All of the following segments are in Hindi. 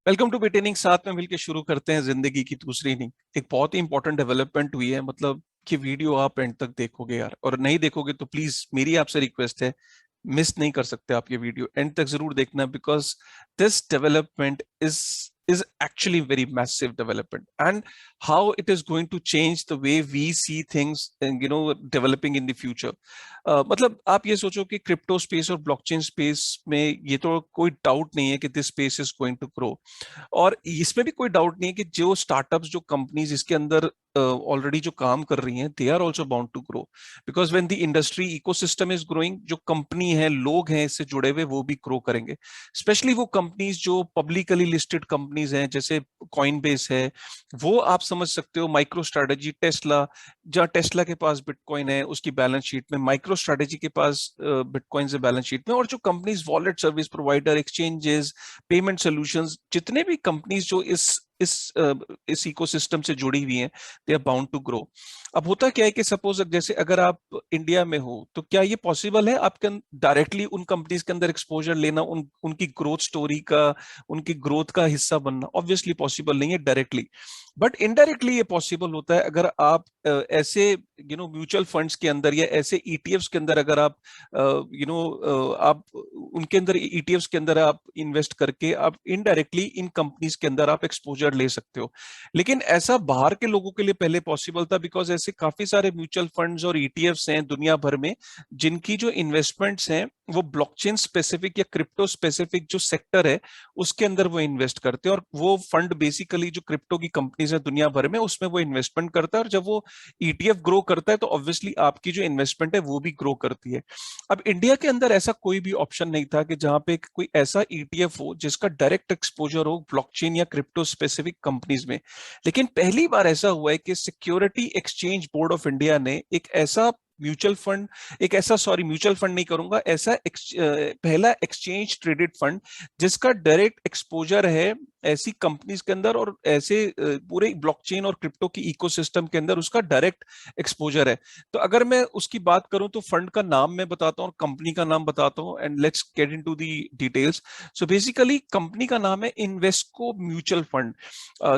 Welcome to बिटेनिंग। साथ में मिलकर शुरू करते हैं जिंदगी की दूसरी इनिंग। एक बहुत ही इंपॉर्टेंट डेवलपमेंट हुई है, मतलब कि वीडियो आप एंड तक देखोगे यार, और नहीं देखोगे तो प्लीज मेरी आपसे रिक्वेस्ट है, मिस नहीं कर सकते आप ये वीडियो, एंड तक जरूर देखना, because this development is actually very massive development, and how it is going to change the way we see things and developing in the future. मतलब आप ये सोचो कि क्रिप्टो स्पेस और ब्लॉकचेन स्पेस में ये तो कोई डाउट नहीं है कि this space is going to grow, और इसमें भी कोई डाउट नहीं है कि जो स्टार्टअप्स, जो कंपनीज इसके अंदर ऑलरेडी जो काम कर रही हैं, they are also bound to grow, because when the industry ecosystem is growing, जो कंपनी है, लोग हैं इससे जुड़े हुए, वो भी ग्रो करेंगे। स्पेशली वो कंपनीज जो पब्लिकली लिस्टेड कंपनीज हैं, जैसे कॉइनबेस है, वो आप समझ सकते हो, माइक्रो स्ट्रेटेजी, टेस्ला, जहाँ टेस्ला के पास बिटकॉइन है उसकी बैलेंस शीट में, माइक्रो स्ट्रेटेजी के पास बिटकॉइन से बैलेंस शीट में, और जो companies wallet service provider, exchanges, payment solutions, जितने भी कंपनीज जो इस इकोसिस्टम से जुड़ी हुई हैं, they are bound to grow. अब होता क्या है कि सपोज जैसे अगर आप इंडिया में हो, तो क्या ये पॉसिबल है आपके डायरेक्टली उन कंपनीज के अंदर एक्सपोजर लेना, उनकी ग्रोथ स्टोरी का, उनकी ग्रोथ का हिस्सा बनना? ऑब्वियसली पॉसिबल नहीं है डायरेक्टली, बट इनडायरेक्टली ये पॉसिबल होता है अगर आप ऐसे म्यूचुअल फंड्स के अंदर या ऐसे ईटीएफ्स के अंदर, अगर आप आप उनके अंदर, ईटीएफ्स के अंदर आप इन्वेस्ट करके आप इनडायरेक्टली इन कंपनीज के अंदर आप एक्सपोजर ले सकते हो। लेकिन ऐसा बाहर के लोगों के लिए पहले पॉसिबल था, बिकॉज ऐसे काफी सारे म्यूचुअल फंड्स और ईटीएफ्स हैं दुनिया भर में, जिनकी जो इन्वेस्टमेंट्स हैं वो ब्लॉकचेन स्पेसिफिक या क्रिप्टो स्पेसिफिक जो सेक्टर है उसके अंदर वो इन्वेस्ट करते हैं, और वो फंड बेसिकली जो क्रिप्टो की कंपनीज है दुनिया भर में, उसमें वो इन्वेस्टमेंट करता है, और जब वो ईटीएफ ग्रो करता है तो ऑब्वियसली आपकी जो इन्वेस्टमेंट है वो भी ग्रो करती है। अब इंडिया के अंदर ऐसा कोई भी ऑप्शन नहीं था कि जहां पे कोई ऐसा ईटीएफ हो जिसका डायरेक्ट एक्सपोजर हो ब्लॉकचेन या क्रिप्टो स्पेसिफिक कंपनीज में। लेकिन पहली बार ऐसा हुआ है कि security exchange board of India ने एक ऐसा म्यूचुअल फंड, एक ऐसा, सॉरी म्यूचुअल फंड नहीं करूंगा, ऐसा पहला एक्सचेंज ट्रेडेड फंड जिसका डायरेक्ट एक्सपोजर है ऐसी कंपनीज के अंदर, और ऐसे पूरे ब्लॉकचेन और क्रिप्टो की इकोसिस्टम के अंदर उसका डायरेक्ट एक्सपोजर है। तो अगर मैं उसकी बात करूं तो फंड का नाम मैं बताता हूं और कंपनी का नाम बताता हूं, and let's get into the details. So basically company का नाम है इन्वेस्को म्यूचुअल फंड।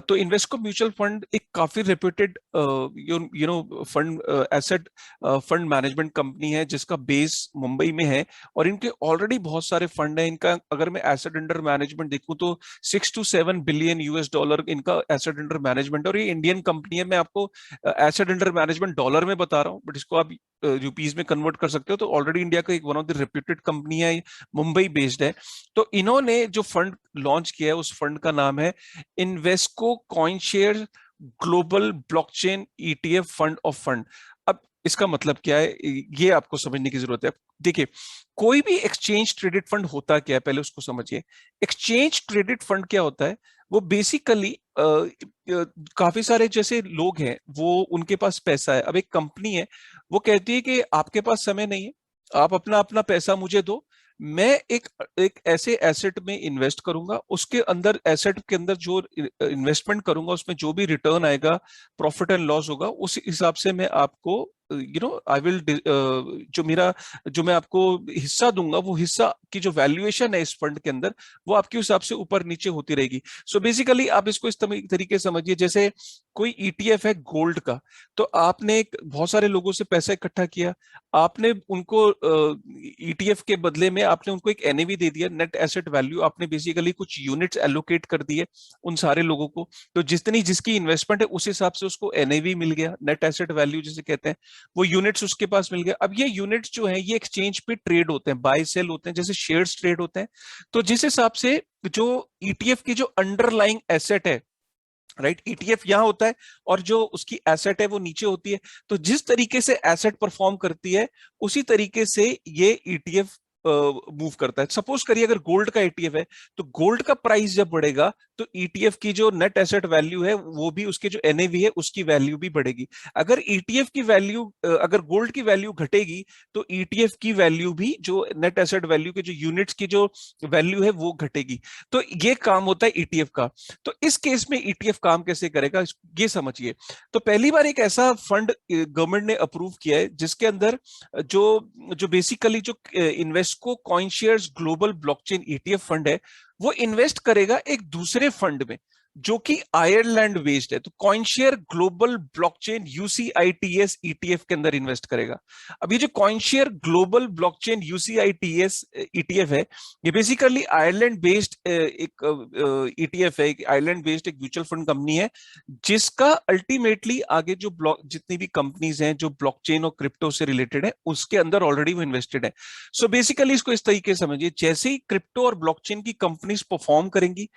तो इन्वेस्को म्यूचुअल फंड एक काफी reputed fund, asset fund management company है, जिसका बेस मुंबई में है, और इनके ऑलरेडी बहुत सारे फंड हैं। इनका अगर मैं एसेट अंडर मैनेजमेंट देखूं तो 6 to 7 बिलियन US डॉलर इनका एसेट अंडर मैनेजमेंट, और ये इंडियन कंपनी है। मैं आपको एसेट अंडर मैनेजमेंट डॉलर में बता रहा हूँ, बट इसको आप रुपीज में कन्वर्ट कर सकते हो। तो ऑलरेडी इंडिया का एक one of the reputed company है, मुंबई बेस्ड है। तो इन्होंने जो फंड लॉन्च किया है उस फंड का नाम है Invesco coin share global blockchain ETF fund of fund. अब इसका मतलब क्या है, ये आपको समझने की जरूरत है। देखिए, कोई भी एक्सचेंज ट्रेडेड फंड होता क्या है, पहले उसको समझिए। एक्सचेंज ट्रेडेड फंड क्या होता है? वो बेसिकली काफी सारे जैसे लोग हैं, वो उनके पास पैसा है। अब एक कंपनी है, वो कहती है कि आपके पास समय नहीं है, आप अपना अपना पैसा मुझे दो, मैं एक एक ऐसे एसेट में इन्वेस्ट करूंगा, उसके अंदर, एसेट के अंदर जो इन्वेस्टमेंट करूंगा उसमें जो भी रिटर्न आएगा, प्रॉफिट एंड लॉस होगा, उस हिसाब से मैं आपको आई विल, जो मैं आपको हिस्सा दूंगा, वो हिस्सा की जो वैल्यूएशन है इस फंड के अंदर, वो आपके हिसाब से ऊपर नीचे होती रहेगी। सो बेसिकली आप इसको इस तरीके से समझिए, जैसे कोई ईटीएफ है गोल्ड का, तो आपने बहुत सारे लोगों से पैसा इकट्ठा किया, आपने उनको ईटीएफ के बदले में आपने उनको एक एनएवी दे दिया, नेट एसेट वैल्यू, आपने बेसिकली कुछ यूनिट्स एलोकेट कर दिए उन सारे लोगों को, तो जितनी जिसकी इन्वेस्टमेंट है उस हिसाब से उसको एनएवी मिल गया, नेट एसेट वैल्यू जिसे कहते हैं, वो यूनिट्स उसके पास मिल गए। अब ये यूनिट्स जो है ये एक्सचेंज पे ट्रेड होते हैं, बाय सेल होते हैं, जैसे शेयर्स ट्रेड होते हैं। तो जिस हिसाब से जो ईटीएफ की जो अंडरलाइंग एसेट है, राइट, ईटीएफ यहां होता है और जो उसकी एसेट है वो नीचे होती है, तो जिस तरीके से एसेट परफॉर्म करती है उसी तरीके से ये ईटीएफ मूव करता है। सपोज करिए अगर गोल्ड का ईटीएफ है, तो गोल्ड का प्राइस जब बढ़ेगा तो ईटीएफ की जो नेट एसेट वैल्यू है, वो भी, उसके जो एनएवी है उसकी वैल्यू भी बढ़ेगी। अगर ईटीएफ की वैल्यू, अगर गोल्ड की वैल्यू घटेगी तो ईटीएफ की वैल्यू भी, जो नेट एसेट वैल्यू के जो यूनिट्स की जो वैल्यू है वो घटेगी। तो ये काम होता है ईटीएफ का। तो इस केस में ईटीएफ काम कैसे करेगा, ये समझिए। तो पहली बार एक ऐसा फंड गवर्नमेंट ने अप्रूव किया है जिसके अंदर जो जो बेसिकली जो Invesco CoinShares global blockchain ETF fund है, वो इन्वेस्ट करेगा एक दूसरे फंड में जो कि आयरलैंड बेस्ड है। तो कॉइनशेयर ग्लोबल ब्लॉकचेन यूसीआईटीएस ईटीएफ के अंदर इन्वेस्ट करेगा। अब ये जो कॉइनशेयर ग्लोबल ब्लॉकचेन यूसीआईटीएस ईटीएफ है, ये बेसिकली आयरलैंड बेस्ड एक ईटीएफ है, एक आयरलैंड बेस्ड एक म्यूचुअल फंड कंपनी है, जिसका अल्टीमेटली आगे जो ब्लॉक जितनी भी कंपनीज हैं जो ब्लॉकचेन और क्रिप्टो से रिलेटेड है, उसके अंदर ऑलरेडी वो इन्वेस्टेड है। सो बेसिकली इसको इस तरीके से समझिए, जैसे ही क्रिप्टो और ब्लॉकचेन की कंपनीज परफॉर्म करेंगी,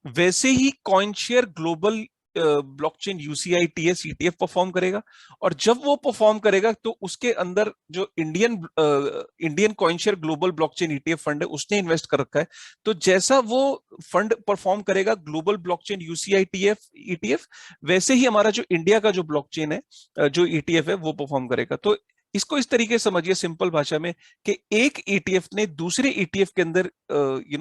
वैसे ही कॉइनशेयर ग्लोबल ब्लॉकचेन यूसीआईटीएस ईटीएफ परफॉर्म करेगा। और जब वो परफॉर्म करेगा तो उसके अंदर जो Indian CoinShare global blockchain ETF fund है, उसने इन्वेस्ट कर रखा है। तो जैसा वो फंड परफॉर्म करेगा ग्लोबल ब्लॉकचेन यूसीआईटीएफ ईटीएफ, वैसे ही हमारा जो इंडिया का जो ब्लॉकचेन है जो ईटीएफ है वो परफॉर्म करेगा। तो इसको इस तरीके से समझिए सिंपल भाषा में कि एक ईटीएफ ने दूसरे ईटीएफ के अंदर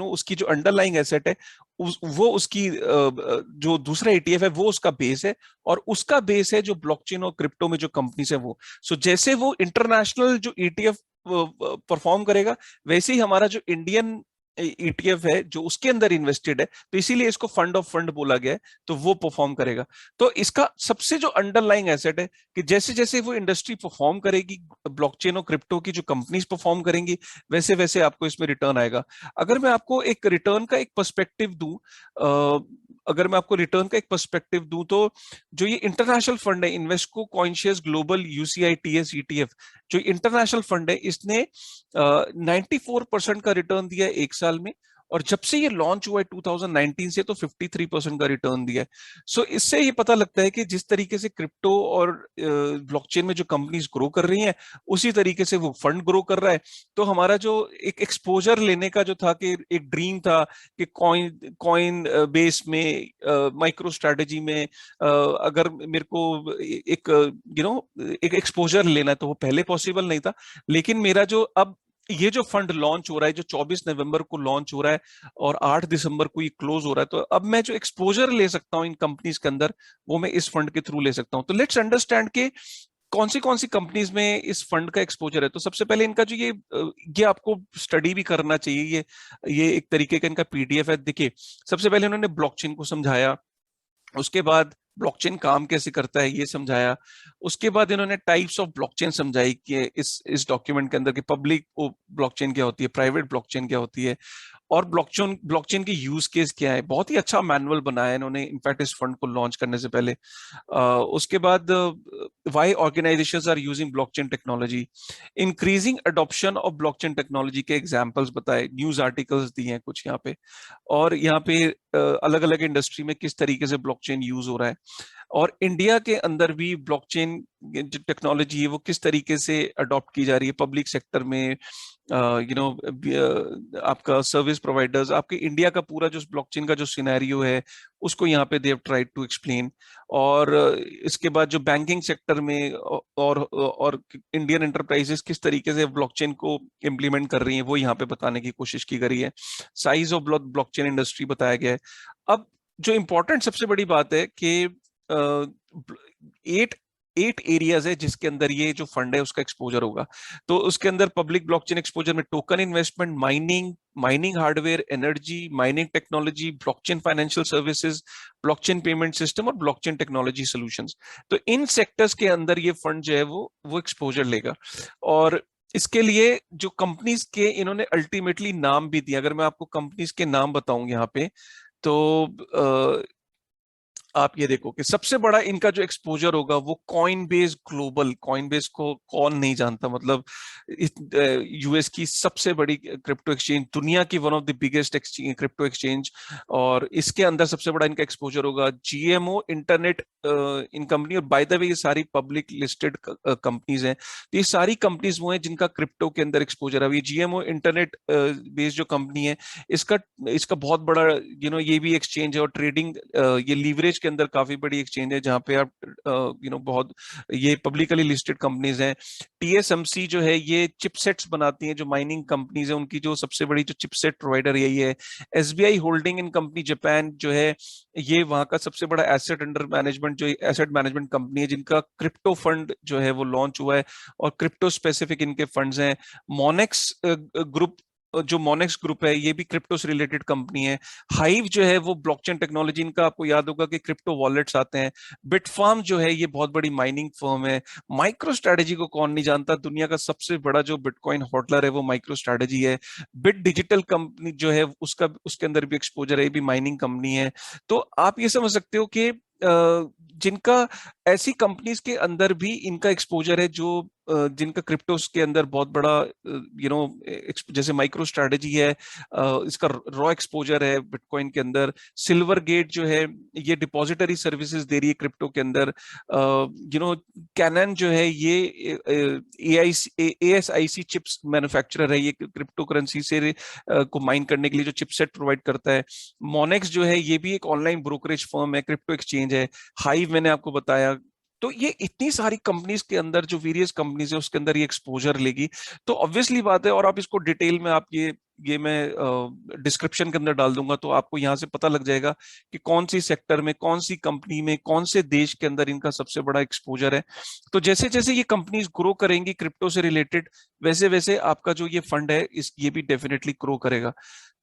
उसकी जो अंडरलाइंग एसेट है वो उसकी जो दूसरा ईटीएफ है वो उसका बेस है, और उसका बेस है जो ब्लॉकचेन और क्रिप्टो में जो कंपनीज है वो। सो जैसे वो इंटरनेशनल जो ईटीएफ परफॉर्म करेगा, वैसे ही हमारा जो इंडियन ईटीएफ है जो उसके अंदर इन्वेस्टेड है, तो इसीलिए इसको फंड ऑफ फंड बोला गया है, तो वो परफॉर्म करेगा। तो इसका सबसे जो अंडरलाइंग एसेट है कि जैसे जैसे वो इंडस्ट्री परफॉर्म करेगी, ब्लॉकचेन और क्रिप्टो की जो कंपनीज परफॉर्म करेंगी, वैसे वैसे आपको इसमें रिटर्न आएगा। अगर मैं आपको एक रिटर्न का एक पर्सपेक्टिव दूं, अगर मैं आपको रिटर्न का एक पर्सपेक्टिव दूं, तो जो ये इंटरनेशनल फंड है इन्वेस्को कॉइनशेयर्स ग्लोबल यूसीआईटीएस ईटीएफ, जो इंटरनेशनल फंड है, इसने 94% का रिटर्न दिया है एक साल में। और जब से ये लॉन्च हुआ है 2019 से, तो 53% का रिटर्न दिया है। सो इससे ये पता लगता है कि जिस तरीके से क्रिप्टो और ब्लॉकचेन में जो कंपनीज ग्रो कर रही हैं, उसी तरीके से वो फंड ग्रो कर रहा है। तो हमारा जो एक एक्सपोजर लेने का जो था, कि एक ड्रीम था कि कॉइन कॉइन बेस में माइक्रो स्ट्रेटेजी में अगर मेरे को एक एक एक्सपोजर लेना है, तो वो पहले पॉसिबल नहीं था। लेकिन मेरा जो अब ये जो फंड लॉन्च हो रहा है, जो 24 नवंबर को लॉन्च हो रहा है और 8 दिसंबर को ये क्लोज हो रहा है, तो अब मैं जो एक्सपोजर ले सकता हूं इन कंपनीज के अंदर, वो मैं इस फंड के थ्रू ले सकता हूं। तो लेट्स अंडरस्टैंड के कौन सी कंपनीज में इस फंड का एक्सपोजर है। तो सबसे पहले इनका जो ये आपको स्टडी भी करना चाहिए। ये एक तरीके का इनका पीडीएफ है। देखिए, सबसे पहले उन्होंने ब्लॉकचेन को समझाया, उसके बाद ब्लॉकचेन काम कैसे करता है ये समझाया, उसके बाद इन्होंने टाइप्स ऑफ ब्लॉकचेन समझाई कि इस डॉक्यूमेंट के अंदर कि पब्लिक ब्लॉकचेन क्या होती है, प्राइवेट ब्लॉकचेन क्या होती है, और ब्लॉकचेन की यूज केस क्या है। बहुत ही अच्छा मैनुअल बनाया इन्होंने इनफैक्ट इस फंड को लॉन्च करने से पहले। उसके बाद why organisations are using blockchain technology, increasing adoption of blockchain technology के एग्जांपल्स बताए, न्यूज आर्टिकल्स दिए हैं कुछ यहाँ पे, और यहाँ पे अलग अलग इंडस्ट्री में किस तरीके से ब्लॉकचेन यूज हो रहा है, और इंडिया के अंदर भी ब्लॉकचेन जो टेक्नोलॉजी है वो किस तरीके से अडॉप्ट की जा रही है पब्लिक सेक्टर में, आपका सर्विस प्रोवाइडर्स, आपके इंडिया का पूरा जो ब्लॉकचेन का जो सिनेरियो है उसको यहाँ पे देव ट्राइड टू एक्सप्लेन। और इसके बाद जो बैंकिंग सेक्टर में और इंडियन एंटरप्राइजेस किस तरीके से ब्लॉकचेन को इम्प्लीमेंट कर रही हैं, वो यहाँ पे बताने की कोशिश की गई है। साइज ऑफ ब्लॉकचेन इंडस्ट्री बताया गया है। अब जो इम्पोर्टेंट सबसे बड़ी बात है कि 8 एरियाज है जिसके अंदर ये जो फंड है उसका एक्सपोजर होगा। तो उसके अंदर पब्लिक ब्लॉकचेन एक्सपोजर में token investment, mining hardware, energy, mining technology, blockchain financial services, blockchain payment system और ब्लॉकचेन टेक्नोलॉजी सॉल्यूशंस। तो इन सेक्टर्स के अंदर ये फंड जो है वो एक्सपोजर लेगा। और इसके लिए जो कंपनीज के इन्होंने अल्टीमेटली नाम भी दिया, अगर मैं आपको कंपनीज के नाम बताऊं यहाँ पे, तो आप ये देखो कि सबसे बड़ा इनका जो एक्सपोजर होगा वो कॉइनबेस ग्लोबल। कॉइनबेस को कौन नहीं जानता, मतलब यूएस की सबसे बड़ी क्रिप्टो एक्सचेंज, दुनिया की one of the biggest crypto exchange, और इसके अंदर सबसे बड़ा इनका एक्सपोजर होगा। जीएमओ इंटरनेट इन कंपनी, और बाय द वे ये सारी पब्लिक लिस्टेड कंपनीज हैं, तो ये सारी कंपनीज वो हैं जिनका क्रिप्टो के अंदर एक्सपोजर है। ये जीएमओ इंटरनेट बेस्ड जो कंपनी है, इसका इसका बहुत बड़ा ये भी एक्सचेंज है, और ट्रेडिंग ये लीवरेज के अंदर काफी बड़ी एक्सचेंज है, जहां पे आप बहुत ये पब्लिकली लिस्टेड कंपनीज हैं। टीएसएमसी जो है ये चिपसेट्स बनाती हैं, जो माइनिंग कंपनीज है उनकी जो सबसे बड़ी जो चिपसेट प्रोवाइडर यही है। SBI holding in company Japan जो है, ये वहां का सबसे बड़ा एसेट अंडर मैनेजमेंट जो एसेट मैनेजमेंट कंपनी है, जिनका क्रिप्टो फंड जो है वो लॉन्च हुआ है, और क्रिप्टो स्पेसिफिक इनके फंड्स हैं। मोनेक्स ग्रुप जो मोनेक्स ग्रुप है ये भी क्रिप्टो से रिलेटेड कंपनी है। हाइव जो है वो ब्लॉकचेन टेक्नोलॉजी, इनका आपको याद होगा कि क्रिप्टो वॉलेट्स आते हैं। बिटफार्म जो है ये बहुत बड़ी माइनिंग फर्म है। माइक्रो स्ट्रेटेजी को कौन नहीं जानता, दुनिया का सबसे बड़ा जो बिटकॉइन होल्डर है वो माइक्रो स्ट्रेटेजी है। बिट डिजिटल कंपनी जो है उसका उसके अंदर भी एक्सपोजर है, ये भी माइनिंग कंपनी है। तो आप ये समझ सकते हो कि जिनका ऐसी कंपनीज के अंदर भी इनका एक्सपोजर है जो जिनका क्रिप्टोस के अंदर बहुत बड़ा जैसे माइक्रो स्ट्रेटेजी है, इसका रॉ एक्सपोजर है बिटकॉइन के अंदर। सिल्वर गेट जो है ये डिपॉजिटरी सर्विसेज दे रही है क्रिप्टो के अंदर। कैनन जो है ये ASIC चिप्स मैन्युफैक्चरर है, ये क्रिप्टो करेंसी से को माइन करने के लिए जो चिपसेट प्रोवाइड करता है। मोनेक्स जो है ये भी एक ऑनलाइन ब्रोकरेज फर्म है, क्रिप्टो एक्सचेंज है। हाइव मैंने आपको बताया। तो ये इतनी सारी कंपनीज के अंदर जो वेरियस कंपनीज है उसके अंदर ये एक्सपोजर लेगी। तो ऑब्वियसली बात है, और आप इसको डिटेल में आप ये मैं डिस्क्रिप्शन के अंदर डाल दूंगा, तो आपको यहाँ से पता लग जाएगा कि कौन सी सेक्टर में, कौन सी कंपनी में, कौन से देश के अंदर इनका सबसे बड़ा एक्सपोजर है। तो जैसे जैसे ये कंपनीज ग्रो करेंगी क्रिप्टो से रिलेटेड, वैसे वैसे आपका जो ये फंड है ये भी डेफिनेटली ग्रो करेगा।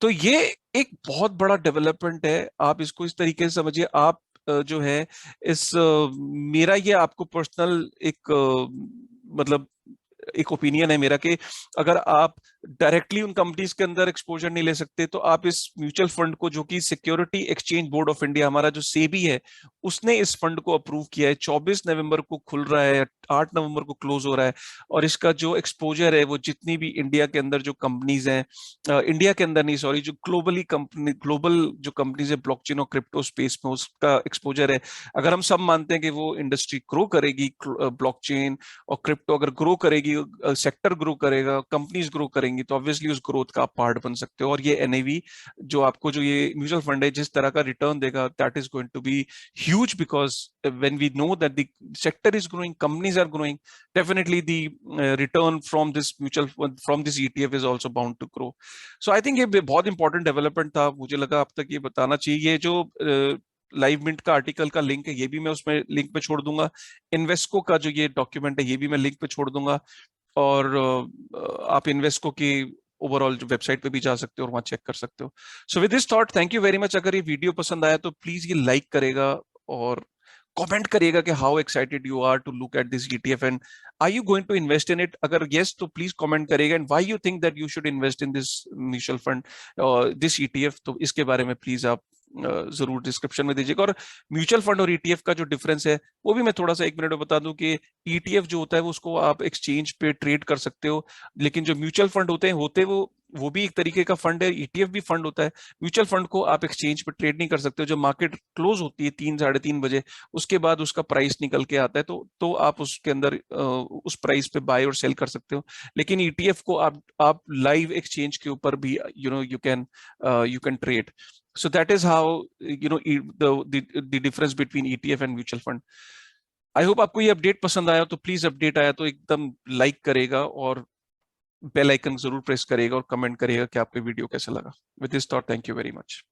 तो ये एक बहुत बड़ा डेवलपमेंट है, आप इसको इस तरीके से समझिए। आप जो है इस मेरा ये आपको पर्सनल एक मतलब एक ओपिनियन है मेरा कि अगर आप डायरेक्टली उन कंपनीज के अंदर एक्सपोजर नहीं ले सकते, तो आप इस म्यूचुअल फंड को, जो कि security exchange board of India, हमारा जो सेबी है, उसने इस फंड को अप्रूव किया है। 24 नवंबर को खुल रहा है, 8 नवंबर को क्लोज हो रहा है। और इसका जो एक्सपोजर है वो जितनी भी इंडिया के अंदर जो कंपनीज हैं, इंडिया के अंदर नहीं सॉरी, जो ग्लोबल जो कंपनीज है ब्लॉकचेन और क्रिप्टो स्पेस में, उसका एक्सपोजर है। अगर हम सब मानते हैं कि वो इंडस्ट्री ग्रो करेगी, ब्लॉकचेन और क्रिप्टो अगर ग्रो करेगी, सेक्टर ग्रो करेगा, कंपनीज ग्रो करेंगी, तो ऑब्वियसली उस ग्रोथ का आप पार्ट बन सकते हो। और ये एनएवी जो आपको, जो ये म्यूचुअल फंड है जिस तरह का रिटर्न देगा, that is going to be huge, because when we know that the sector is growing, companies are growing, definitely the return from this mutual fund, from this ETF is also bound to grow. So I think ये बहुत इंपॉर्टेंट डेवलपमेंट था, मुझे लगा अब तक ये बताना चाहिए। ये जो लाइव मिंट का आर्टिकल का लिंक है ये भी मैं उसमें लिंक पे छोड़ दूंगा। इन्वेस्को का जो ये डॉक्यूमेंट है ये भी मैं लिंक पे छोड़ दूंगा। और आप इन्वेस्को की ओवरऑल वेबसाइट पे भी जा सकते हो और वहां चेक कर सकते हो। So with this thought, thank you very much. अगर ये वीडियो पसंद आया तो प्लीज ये लाइक करेगा और कमेंट करिएगा कि how excited you are to look at this ETF and are you going to invest in it. अगर यस तो प्लीज कमेंट करिएगा, and why you think that you should invest in this mutual fund, this ETF, तो इसके बारे में प्लीज आप जरूर डिस्क्रिप्शन में दीजिएगा। और म्यूचुअल फंड और ETF का जो डिफरेंस है वो भी मैं थोड़ा सा 1 मिनट में बता दूं कि ETF जो होता है वो उसको आप एक्सचेंज पे ट्रेड कर सकते हो, लेकिन जो म्यूचुअल फंड होते वो भी एक तरीके का फंड है, ETF भी फंड होता है। म्यूचुअल फंड को आप एक्सचेंज पे ट्रेड नहीं कर सकते हो। जब मार्केट क्लोज होती है 3 साढ़े 3 बजे, उसके बाद उसका प्राइस निकल के आता है, तो आप उसके अंदर उस प्राइस पे बाय और सेल कर सकते हो। लेकिन ETF को आप लाइव एक्सचेंज के ऊपर भी you can trade. So that is how the difference between ETF and mutual fund. I hope आपको ये अपडेट पसंद आया, तो प्लीज अपडेट आया तो एकदम लाइक करेगा और बेल आइकन जरूर प्रेस करेगा और कमेंट करेगा कि आपको वीडियो कैसा लगा। With this thought, thank you very much.